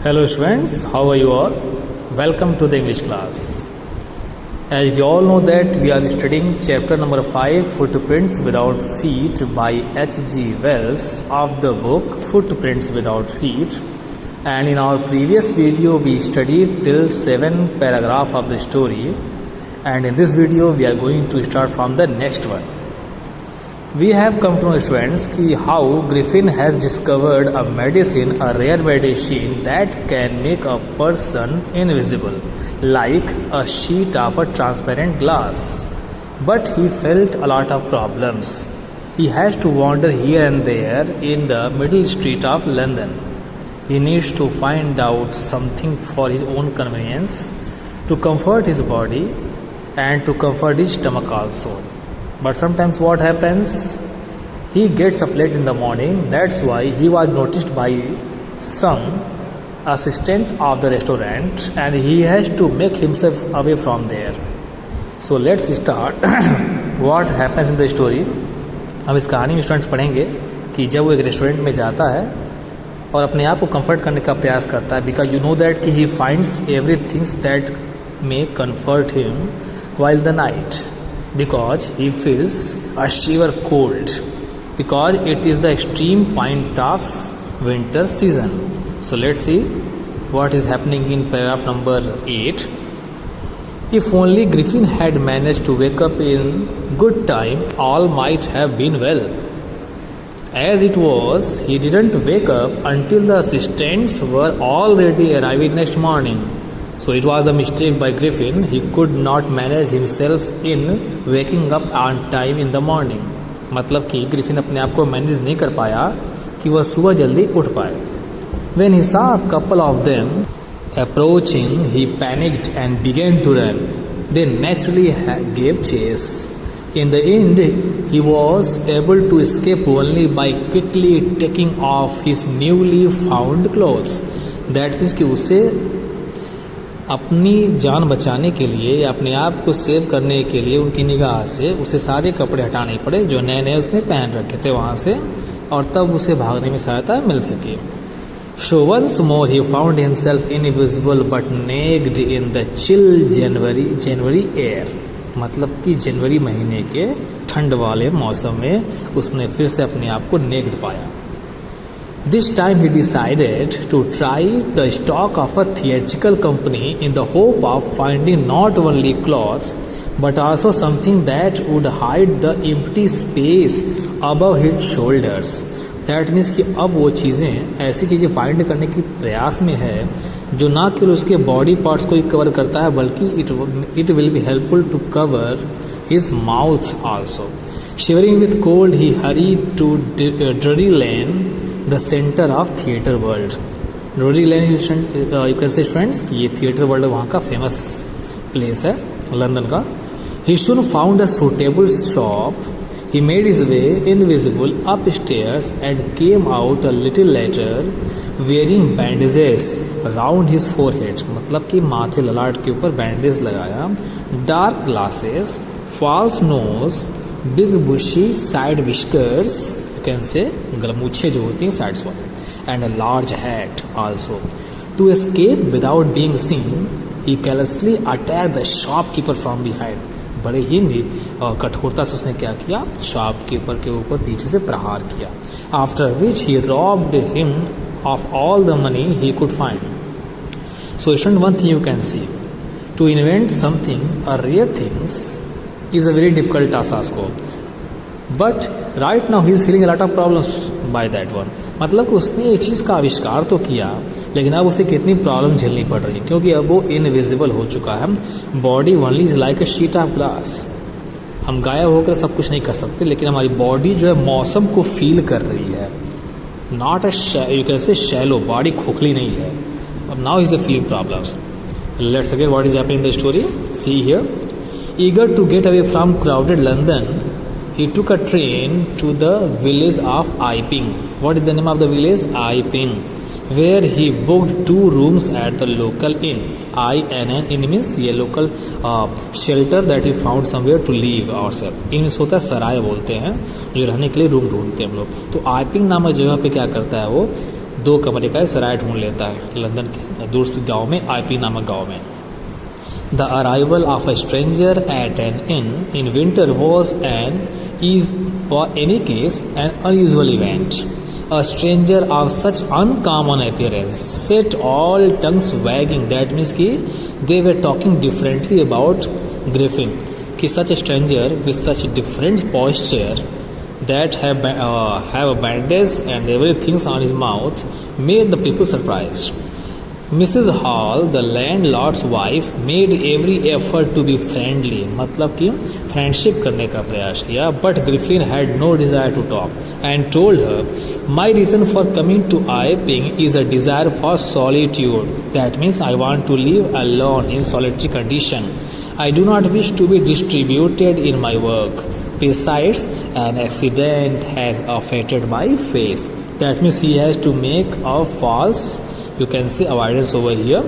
Hello students, how are you all? Welcome to the English class. As we all know that we are studying chapter number 5, Footprints Without Feet by H.G. Wells of the book Footprints Without Feet. And in our previous video we studied till 7 paragraph of the story, and in this video we are going to start from the next one. We have come to know students कि how Griffin has discovered a medicine, a rare medicine that can make a person invisible, like a sheet of a transparent glass. But he felt a lot of problems. He has to wander here and there in the middle street of London. He needs to find out something for his own convenience, to comfort his body and to comfort his stomach also. But sometimes what happens? He gets up late in the morning. That's why he was noticed by some assistant of the restaurant and he has to make himself away from there. So let's start what happens in the story. हम इस कहानी में students पढ़ेंगे कि जब वो एक restaurant में जाता है और अपने आप को कंफर्ट करने का प्रयास करता है, बिकॉज यू नो दैट कि he finds everything that may comfort him while the night, because he feels a shiver cold because it is the extreme point of winter season. So let's see what is happening in paragraph number 8. If only Griffin had managed to wake up in good time, all might have been well. As it was, he didn't wake up until the assistants were already arriving next morning. So it was a mistake by Griffin. He could not manage himself in waking up on time in the morning. मतलब कि Griffin अपने आप को manage नहीं कर पाया कि वह सुबह जल्दी उठ पाए. When he saw a couple of them approaching, he panicked and began to run. They naturally gave chase. In the end, he was able to escape only by quickly taking off his newly found clothes. That means कि उसे अपनी जान बचाने के लिए या अपने आप को सेव करने के लिए उनकी निगाह से उसे सारे कपड़े हटाने पड़े जो नए नए उसने पहन रखे थे वहाँ से, और तब उसे भागने में सहायता मिल सके. So once more he found himself invisible but naked in the chill January air. मतलब कि जनवरी महीने के ठंड वाले मौसम में उसने फिर से अपने आप को नेक्ड पाया. This time he decided to try the stock of a theatrical company in the hope of finding not only clothes but also something that would hide the empty space above his shoulders. That means कि अब वो चीज़ें ऐसी चीज़ें find करने की प्रयास में है जो ना केवल उसके बॉडी पार्ट्स को ही कवर करता है बल्कि it will be helpful to cover his mouth also. Shivering with cold he hurried to Drury Lane, the center of theatre world. Drury Lane you can say friends कि ये theatre world वहाँ का famous place है London का. He soon found a suitable shop. He made his way invisible upstairs and came out a little later wearing bandages around his forehead. मतलब कि माथे ललाट के ऊपर बैंडेज लगाया. Dark glasses, false nose, big bushy side whiskers, you can say गलमूछे जो होती हैं साइड्स वाले, and a large hat also. To escape without being seen, he carelessly attacked the shopkeeper from behind. बड़े ही कठोरता से उसने क्या किया, शॉपकीपर के ऊपर पीछे से प्रहार किया. After which he robbed him of all the money he could find. So one thing you can see, to invent something, a rare things, is a very difficult task also. But right now he is feeling a lot of problems by that one. मतलब उसने एक चीज़ का आविष्कार तो किया लेकिन अब उसे कितनी प्रॉब्लम झेलनी पड़ रही है क्योंकि अब वो इनविजिबल हो चुका है. Body only is like a sheet of glass. हम गायब होकर सब कुछ नहीं कर सकते लेकिन हमारी बॉडी जो है मौसम को फील कर रही है. Not you can say shallow, body खोखली नहीं है. अब now is a feeling problems. Let's again what is happening in the story. See here. Eager to get away from crowded London, he took a train to the village of Iping. What is the name of the village? Iping, where he booked 2 rooms at the local inn. INN means ये local shelter that he found somewhere to live ourselves. इन होता है सराय बोलते हैं जो रहने के लिए room ढूंढते हैं हम लोग. तो आइपिंग नामक जगह पे क्या करता है वो 2 कमरे का सराय ढूंढ लेता है लंदन के दूर से गाँव में, IP नामक गाँव में। The arrival of a stranger at an inn in winter was for any case an unusual event. A stranger of such uncommon appearance set all tongues wagging. That means कि they were talking differently about Griffin. कि such a stranger with such different posture that have a bandage and everything on his mouth made the people surprised. Mrs. Hall, the landlord's wife, made every effort to be friendly. मतलब कि friendship करने का प्रयास किया. But Griffin had no desire to talk and told her, "My reason for coming to Iping is a desire for solitude. That means I want to live alone in solitary condition. I do not wish to be distributed in my work. Besides, an accident has affected my face." That means he has to make a false, you can say avoidance over here,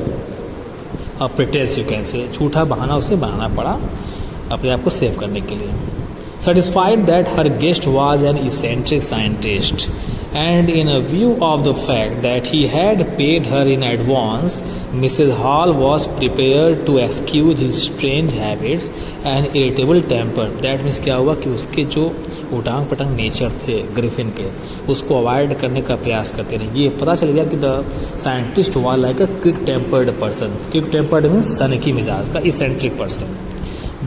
a pretense you can say, झूठा बहाना उसे बनाना पड़ा अपने आप को save करने के लिए. Satisfied that her guest was an eccentric scientist, and in a view of the fact that he had paid her in advance, Mrs. Hall was prepared to excuse his strange habits and irritable temper. That means क्या हुआ कि उसके जो उटांग पटांग nature थे Griffin के, उसको avoid करने का प्रयास करते रहे. ये पता चल गया कि the scientist was like a quick tempered person. Quick tempered means सनकी मिजाज का, eccentric person.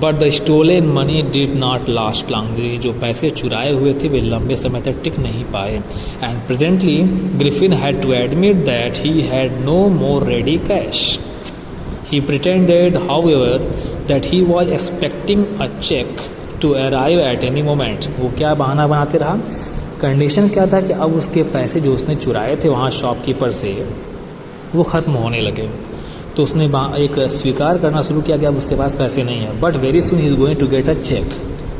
But the stolen money did not last long. जो पैसे चुराए हुए थे वे लंबे समय तक टिक नहीं पाए. And presently Griffin had to admit that he had no more ready cash. He pretended however that he was expecting a cheque to arrive at any moment. वो क्या बहाना बनाते रहा. कंडीशन क्या था कि अब उसके पैसे जो उसने चुराए थे वहाँ शॉपकीपर से वो ख़त्म होने लगे. तो उसने एक स्वीकार करना शुरू किया कि अब उसके पास पैसे नहीं है. But very soon he is going to get a cheque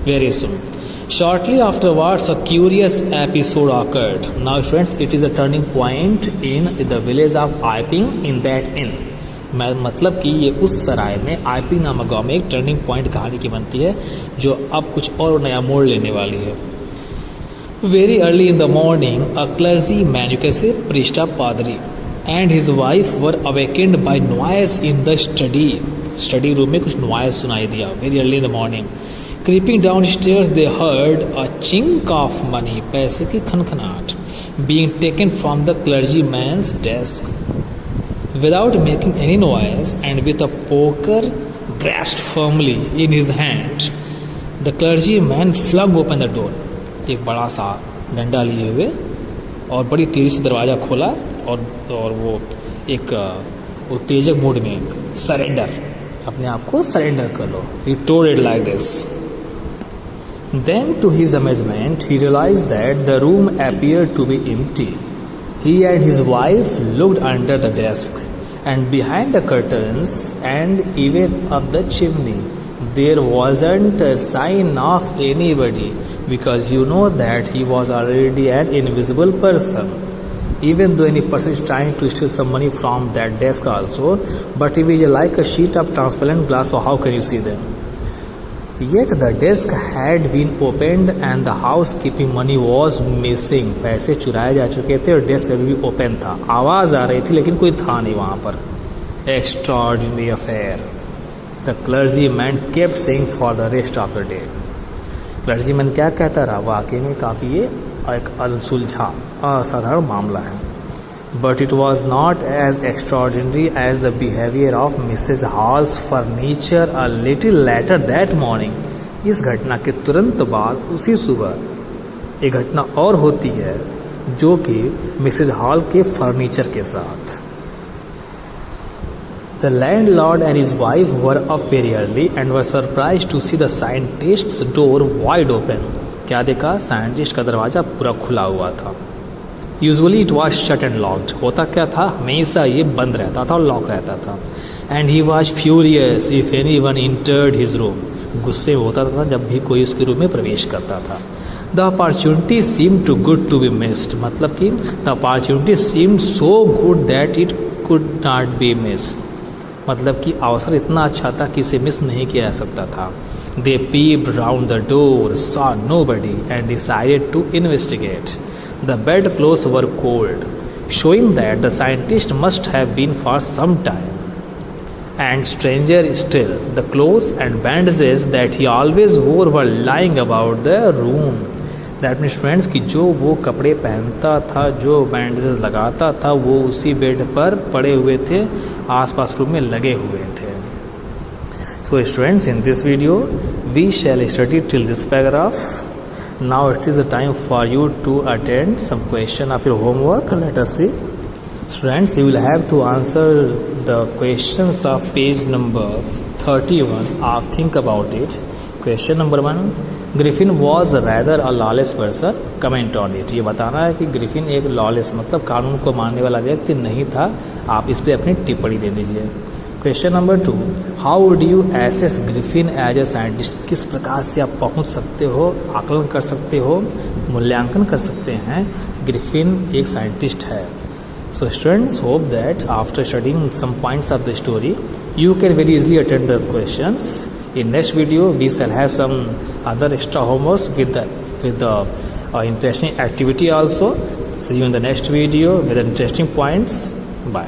very soon. Shortly afterwards, a curious episode occurred. Now, students, it is a turning point in the village of Iping in that inn. मतलब कि ये उस सराय में IP नामक गाँव में एक turning point कहानी की बनती है जो अब कुछ और नया मोड़ लेने वाली है. Very early in the morning, a clergyman, you can say priest पादरी, and his wife were awakened by noise in the study room में कुछ noise सुनाई दिया. Very early in the morning, creeping downstairs, they heard a chink of money, पैसे की खनखनाहट, being taken from the clergyman's desk. Without making any noise and with a poker grasped firmly in his hand, the clergyman flung open the door. एक बड़ा सा डंडा लिए हुए और बड़ी तेजी से दरवाज़ा खोला और वो एक उत्तेजक मूड में, सरेंडर, अपने आप को सरेंडर कर लो. He told it like this. Then to his amazement he realized that the room appeared to be empty. He and his wife looked under the desk and behind the curtains and even up the chimney. There wasn't a sign of anybody, because you know that he was already an invisible person. Even though any person is trying to steal some money from that desk also, but if it is like a sheet of transparent glass, so how can you see them? Yet the desk had been opened and the housekeeping money was missing. पैसे चुराए जा चुके थे और desk अभी भी open था. आवाज़ आ रही थी लेकिन कोई था नहीं वहाँ पर. Extraordinary affair, the clergyman kept saying for the rest of the day. Clergyman क्या कहता रहा, वाकई में काफ़ी ये एक अनसुलझा असाधारण मामला है. But it was not as extraordinary as the behavior of Mrs. Hall's furniture a little later that morning. इस घटना के तुरंत बाद उसी सुबह एक घटना और होती है जो कि मिसेज हॉल के फर्नीचर के साथ. The landlord and his wife were up very early and were surprised to see the scientist's door wide open. क्या देखा, साइंटिस्ट का दरवाज़ा पूरा खुला हुआ था. Usually it was shut and locked. होता क्या था, हमेशा ये बंद रहता था और लॉक रहता था. And he was furious if any one entered his room. गुस्से में होता था जब भी कोई उसके रूम में प्रवेश करता था. The opportunity seem too good to be missed. मतलब कि the opportunity seem so good that it could not be miss. मतलब कि अवसर इतना अच्छा था कि इसे मिस नहीं किया जा सकता था. They peeped round the door, saw nobody and decided to investigate. The bedclothes were cold. showing that the scientist must have been for some time. And stranger still, the clothes and bandages that he always wore were lying about the room. That means friends कि जो वो कपड़े पहनता था, जो bandages लगाता था, वो उसी बेड पर पड़े हुए थे, आसपास रूम में लगे हुए थे. So students, in this video we shall study till this paragraph. Now it is the time for you to attend some question of your homework. Let us see. Students, you will have to answer the questions of page number 31. आप think about it. Question number 1, Griffin was rather a lawless person, comment on it. ये बताना है कि Griffin एक lawless मतलब कानून को मानने वाला व्यक्ति नहीं था. आप इस पर अपनी टिप्पणी दे दीजिए. Question number 2, how would you assess Griffin as a scientist. किस प्रकार से आप पहुंच सकते हो, आकलन कर सकते हो, मूल्यांकन कर सकते हैं ग्रिफिन एक साइंटिस्ट है. So students, hope that after studying some points of the story you can very easily attend the questions. In next video we shall have some other extra homeworks with the interesting activity also. See you in the next video with interesting points. Bye.